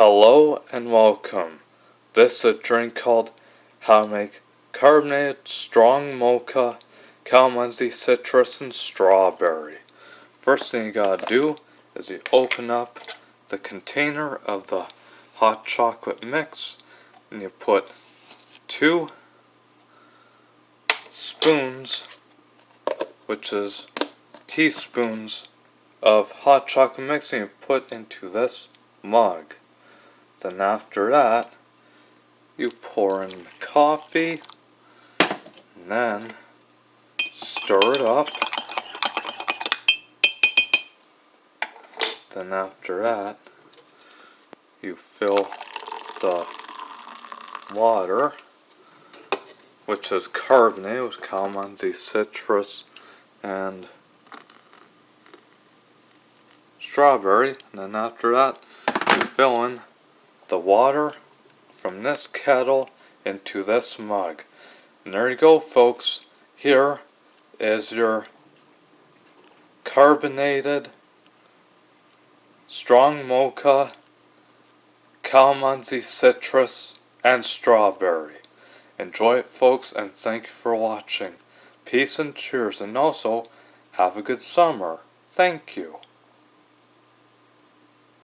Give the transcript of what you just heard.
Hello and welcome. This is a drink called How to Make Carbonated Strong Mocha, Calamansi, Citrus, and Strawberry. First thing you gotta do is you open up the container of the hot chocolate mix and you put 2 spoons, which is teaspoons, of hot chocolate mix, and you put into this mug. Then after that, you pour in the coffee, and then stir it up. Then after that, you fill the water, which is carbonated with calamansi, citrus, and strawberry. And then after that, you fill in the water from this kettle into this mug. And there you go, folks. Here is your carbonated strong mocha, calamansi, citrus, and strawberry. Enjoy it, folks, and thank you for watching. Peace and cheers, and also have a good summer. Thank you.